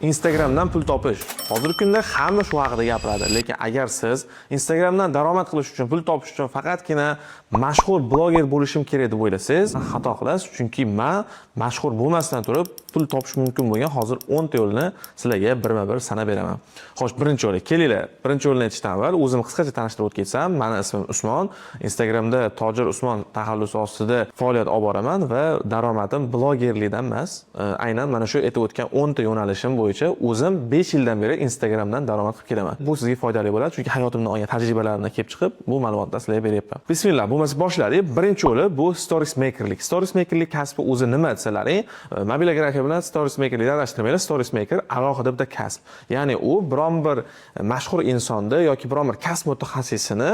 Instagramdan pul topish. Hozirgi kunda hamma shu haqida gapiradi, lekin agar siz Instagramdan daromad qilish uchun, pul topish uchun faqatgina mashhur bloger bo'lishim kerak deb o'ylasangiz, xato qilasiz, chunki men mashhur bo'lmasdan turib pul topish mumkin bo'lgan hozir 10 ta yo'lni sizlarga birma-bir sanab beraman. Xo'sh, birinchi yo'li, kelinglar. Birinchi yo'lni aytishdan avval o'zimni qisqacha tanishtirib o'tkazsam, meni ismim Usmon. Instagramda Tojir Usmon taxallusi ostida faoliyat olib boraman va daromadim blogerlikdan emas, aynan mana shu aytib o'tgan 10 ta yo'nalishim bo'yicha o'zim 5 yildan beri Instagramdan daromad qilib kelaman. Bu sizga foydali bo'ladi, chunki hayotimdan olgan tajribalarimdan kelib chiqib, bu ma'lumotlarni sizlarga beryapman. Bismillah, bo'lmasa boshladik. Birinchi yo'li bu stories makerlik. Stories makerlik kasbi o'zi nima desalaring, mobilografiya bilan stories makerlikni aralashtirmaylar. Stories maker alohida bitta kasb. Ya'ni u biron bir mashhur insonni yoki biron bir kasb mutaxassisini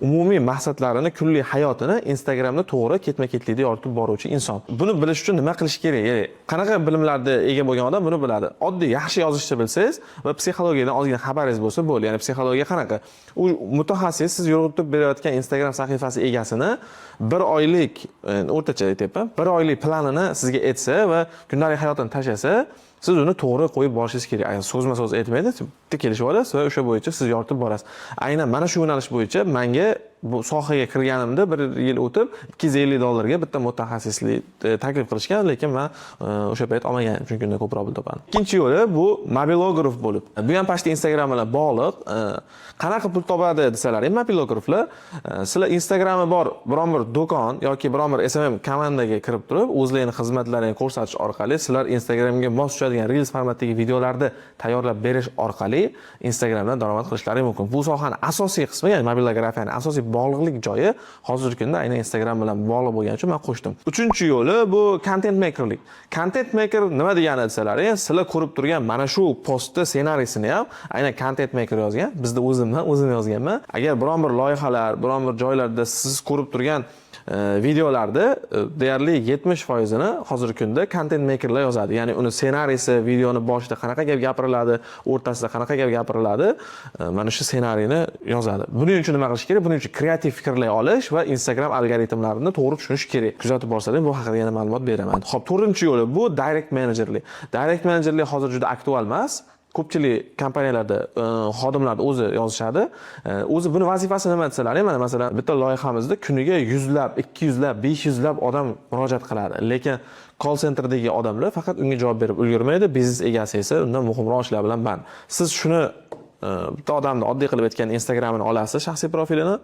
umumiy maqsadlarini, kunlik hayotini Instagramda to'g'ri ketma-ketlikda yoritib boruvchi inson. Buni bilish uchun nima qilish kerak? Ya'ni qanaqa bilimlarga ega bo'lgan odam buni biladi. Oddiy yaxshi yozishni bilsangiz va psixologiyadan ozgina xabaringiz bo'lsa bo'ldi. Ya'ni psixologiya qanaqa? U mutaxassis siz yoritib berayotgan Instagram sahifasi egasini bir oylik, o'rtacha aytyapman, bir oylik planini sizga aytsa va kundalik hayotini tashlasa, siz uni to'g'ri qo'yib borishingiz kerak. Aynan so'zma-so'z aytmaydi, bitta kelishib olasiz va o'sha bo'yicha siz yoritib borasiz. Aynan mana shu yo'nalish bo'yicha menga bu sohaga kirganimda 1 yil o'tib $250 bitta mutaxassislik taklif qilishgan, lekin men o'sha payt olmagandim, chunki undan ko'proq pul topaman. Ikkinchi yo'li bu mobilograf bo'lib. Bu ham pashta Instagram bilan bog'liq. Qanaqa pul topadi desalaring, mobilograflar sizlar Instagrami bor biron bir do'kon yoki biron bir SMM komandaga kirib turib, o'zlarining xizmatlarini ko'rsatish orqali sizlar Instagramga mos tushadigan Reels formatdagi videolarni tayyorlab berish orqali Instagramdan daromad qilishlaring mumkin. Bu sohaning asosiy qismi, ya'ni mobilografiyaning asosiy bog'liqlik joyi hozirgi kunda aynan Instagram bilan bog'liq bo'lgani uchun men qo'shdim. Uchinchi yo'li bu content makerlik. Content maker nima degani desalaring, sizlar ko'rib turgan mana shu postni ssenariysini ham aynan content maker yozgan. Bizda o'zim yozganman. Agar biron bir loyihalar, biron bir joylarda siz ko'rib turgan videolarda deyarli 70%ni hozirgi kunda content makerlar yozadi. Ya'ni uni ssenariysi, videoni boshida qanaqa gap gapiriladi, o'rtasida qanaqa gap gapiriladi, mana shu ssenariyni yozadi. Buning uchun nima qilish kerak? Buning uchun kreativ fikrlay olish va Instagram algoritmlarini to'g'ri tushunish kerak. Kuzatib borsangiz, bu haqida yana ma'lumot beraman. Xo'p, 4-yo'li bu direct managerlik. Direct managerlik hozir juda aktual emas. Ko'pchilik kompaniyalarda xodimlar o'zi yozishadi. O'zi buni vazifasi nima desalaring, mana masalan bitta loyihamizda kuniga 100 lab, 200 lab, 500 lab odam murojaat qiladi. Lekin call centerdagi odamlar faqat unga javob berib ulgurmaydi. Biznes egasi esa undan muhimroq ishlar bilan band. Siz shuni bitta odamni oddiy qilib aytgan Instagramini olasiz, shaxsiy profilini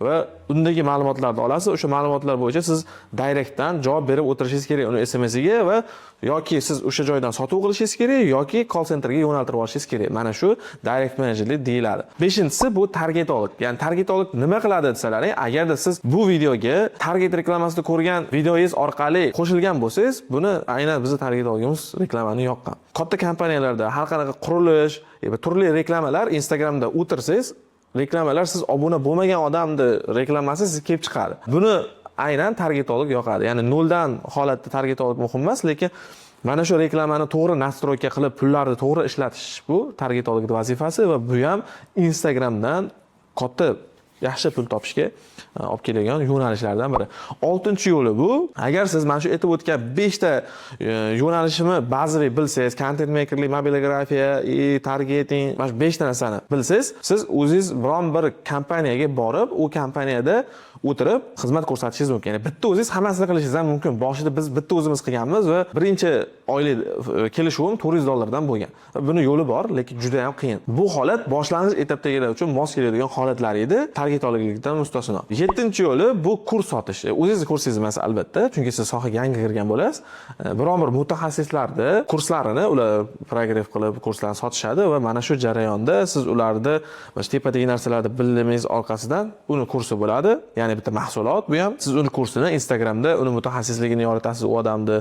va undagi ma'lumotlarni olasiz. O'sha ma'lumotlar bo'yicha siz direktdan javob berib o'tirishingiz kerak uni SMS-iga va yoki siz o'sha joydan sotuv qilishingiz kerak yoki call centerga yo'naltirib olishingiz kerak. Mana shu direct managerlik deyiladi. 5-inchisi bu targetolog. Ya'ni targetolog nima qiladi desalaring, agarda siz bu videoga target reklamasida ko'rgan videoyingiz orqali qo'shilgan bo'lsangiz, buni aynan bizning targetologimiz reklamani yoqqan. Katta kompaniyalarda har qanaqa qurilish va turli reklamalar Instagramda o'tirsangiz, reklamalar siz obuna bo'lmagan odamni reklamasi sizga kelib chiqadi. Buni aynan targetolog yoqadi. Ya'ni noldan holatda targetolog muhim emas, lekin mana shu reklamani to'g'ri nastroyka qilib, pullarni to'g'ri ishlatish bu targetologning vazifasi va bu ham Instagramdan katta yaxshi pul topishga olib keladigan yo'nalishlardan biri. 6-yo'li bu, agar siz mana shu aytib o'tgan 5 ta yo'nalishimni ba'ziviy bilsangiz, content makerlik, mobilografiya, targeting, mana shu 5 ta narsani bilsangiz, siz o'zingiz biron bir kompaniyaga borib, u kompaniyada o'tirib xizmat ko'rsatishingiz mumkin. Ya'ni bitta o'zingiz hammasini qilishingiz ham mumkin. Boshida biz bitta o'zimiz qilganmiz va birinchi oylik kelishuvim $400 dan bo'lgan. Buni yo'li bor, lekin juda ham qiyin. Bu holat boshlang'ich etapdagilar uchun mos keladigan holatlar edi, targetologlikdan mustasno. 7-yo'li bu kurs sotish. O'zingiz kursingiz emas albatta, chunki siz sohaga yangi kirgan bo'lasiz. Biron bir mutaxassislarni kurslarini ular progress qilib kurslarni sotishadi va mana shu jarayonda siz ularda mana tepadagi narsalarni bildiringiz orqasidan uni kursi bo'ladi. Ya'ni bitta mahsulot bu ham. Siz uni kursini Instagramda uni mutaxassisligini yoritasiz, u odamni,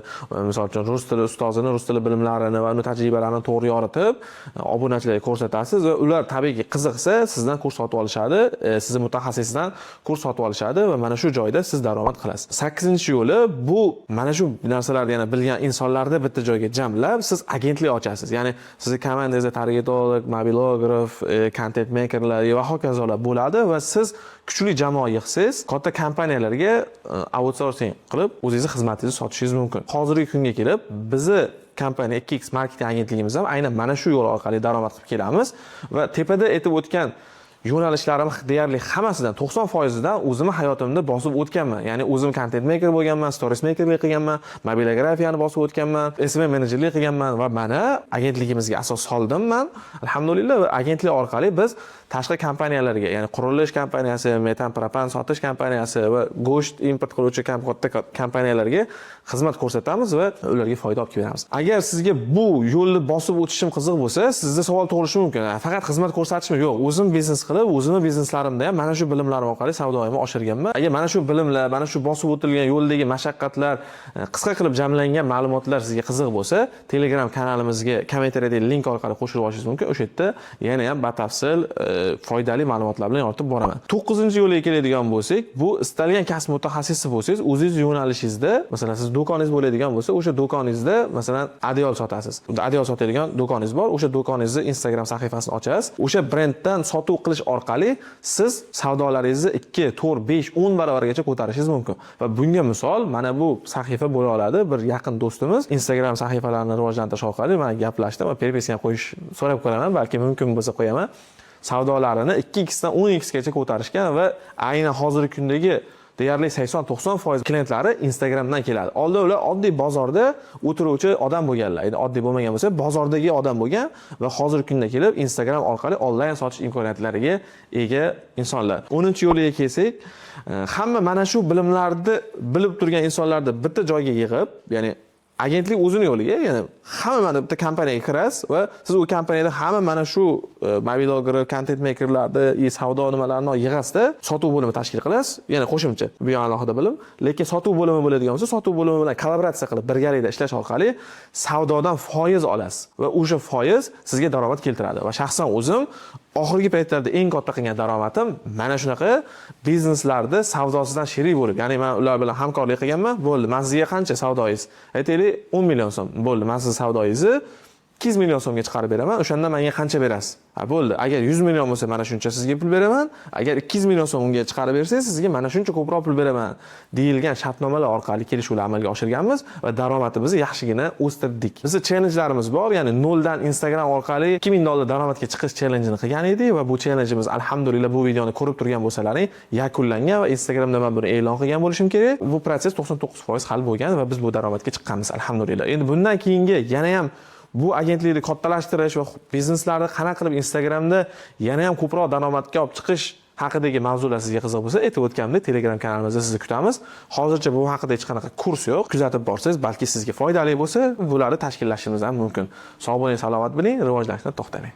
misol uchun rus tili ustozini, rus tili bilimlarini va uni tajribalarini to'g'ri yoritib, obunachilarga ko'rsatasiz va ular tabiiyki qiziqsa, sizdan kurs sotib olishadi, sizni mutaxassisdan kurs sotib olishadi va mana shu joyda siz daromad qilasiz. 8-yo'li bu mana shu narsalarni yana bilgan insonlarni bitta joyga jamlab, siz agentlik ochasiz. Ya'ni sizning komandangizda targetolog, mobilograf, content makerlar va hokazolar bo'ladi va siz kuchli jamoa yig'siz, katta kompaniyalarga outsourcing qilib o'zingiz xizmatingizni sotishingiz mumkin. Hozirgi kunga kelib bizni kompaniya 2x marketing agentligimiz ham aynan mana shu yo'l orqali daromad qilib kelamiz va tepada aytib o'tgan yo'nalishlarim deyarli hammasidan 90%dan o'zimni hayotimda bosib o'tganman. Ya'ni o'zim content maker bo'lganman, stories makerlik qilganman, mobilografiyani bosib o'tganman, SMM menejerlik qilganman va mana agentligimizga asos soldim men. Alhamdulillah agentlik orqali biz tashqi kompaniyalarga, ya'ni qurilish kompaniyasi, metan propan sotish kompaniyasi va go'sht import qiluvchi katta kompaniyalarga xizmat ko'rsatamiz va ularga foyda olib beramiz. Agar sizga bu yo'lni bosib o'tishim qiziq bo'lsa, sizda savol tug'ilishi mumkin. Faqat xizmat ko'rsatishmi? Yo'q, o'zim biznes qilib, o'zimni bizneslarimda ham mana shu bilimlarim orqali savdoyimni oshirganman. Agar mana shu bilimlar, mana shu bosib o'tilgan yo'ldagi mashaqqatlar, qisqa qilib jamlangan ma'lumotlar sizga qiziq bo'lsa, Telegram kanalimizga kommentariyadagi link orqali qo'shilib olishingiz mumkin. O'sha yerda yana ham batafsil foydali ma'lumotlar bilan yoritib boraman. 9-yo'lga keladigan bo'lsak, bu istalgan kasb mutaxassisi bo'lsangiz, o'zingiz yo'nalishingizda, masalan, siz do'koningiz bo'ladigan bo'lsa, o'sha do'koningizda masalan adyol sotasiz. Adyol sotadigan do'koningiz bor, o'sha do'koningizni Instagram sahifasini ochasiz. O'sha brenddan sotuv qilish orqali siz savdolaringizni 2, 4, 5, 10 barobargacha ko'tarishingiz mumkin. Va bunga misol mana bu sahifa bo'la oladi. Bir yaqin do'stimiz Instagram sahifalarini rivojlantirish orqali men gaplashdim va perpesga ham qo'yish so'rab ko'raman, balki mumkin bo'lsa qo'yaman. Savdolarini 2x dan 10x gacha ko'tarishgan va aynan hozirgi kundagi deyarli 80-90% klientlari Instagramdan keladi. Oldin ular oddiy bozorda o'tiruvchi odam bo'lganlar. Endi oddiy bo'lmagan bo'lsa, bozordagi odam bo'lgan va hozirgi kunda kelib Instagram orqali onlayn sotish imkoniyatlariga ega insonlar. 10-yo'liga kelsak, hamma mana shu bilimlarni bilib turgan insonlarni bitta joyga yig'ib, ya'ni agentlik o'zini yo'liga, ya'ni hamma mana bitta kompaniyaga kirasiz va siz u kompaniyada hamma mana shu mobilogger, content makerlarni, savdo nimalarini yig'asizda, sotuv bo'limi tashkil qilasiz. Yana qo'shimcha, bu ham alohida bilim. Lekin sotuv bo'limi bo'ladigan bo'lsa, sotuv bo'limi bilan kollaboratsiya qilib birgalikda ishlash orqali savdodan foiz olasiz va o'sha foiz sizga daromad keltiradi. Va shaxsan o'zim oxirgi paytlarda eng katta qilgan daromadim mana shunaqa bizneslarda savdosidan sherik bo'lib, ya'ni men ular bilan hamkorlik qilganman. Bo'ldi, men sizga qancha savdoyingiz? Aytaylik 10 million so'm. Bo'ldi, men siz savdoyingizni 200 million so'mga chiqarib beraman. O'shanda menga qancha berasiz? Bo'ldi, agar 100 million bo'lsa mana shuncha sizga pul beraman. Agar 200 million so'mga chiqarib bersangiz, sizga mana shuncha ko'proq pul beraman deyilgan shartnomalar orqali kelishuvlar amalga oshirganmiz va daromadimizni yaxshigina o'stirdik. Bizning challengelarimiz bor, ya'ni noldan Instagram orqali $2000 daromadga chiqish challengeini qilgan edik va bu challengeimiz alhamdulillah bu videoni ko'rib turgan bo'lsalaring yakunlangan va Instagramda men buni e'lon qilgan bo'lishim kerak. Bu proses 99% hal bo'lgan va biz bu daromadga chiqqanmiz alhamdulillah. Endi bundan keyingi yana ham bu agentlikni kattalashtirish va bizneslarni qanaqa qilib Instagramda yana ham ko'proq daromadga olib chiqish haqidagi mavzular sizga qiziq bo'lsa, aytib o'tganimdek Telegram kanalimizda sizni kutamiz. Hozircha bu haqida hech qanaqa kurs yo'q. Kuzatib borsangiz, balki sizga foydali bo'lsa, bularni tashkillashimiz ham mumkin. Sog' bo'ling, salomat bo'ling, rivojlanishdan to'xtamang.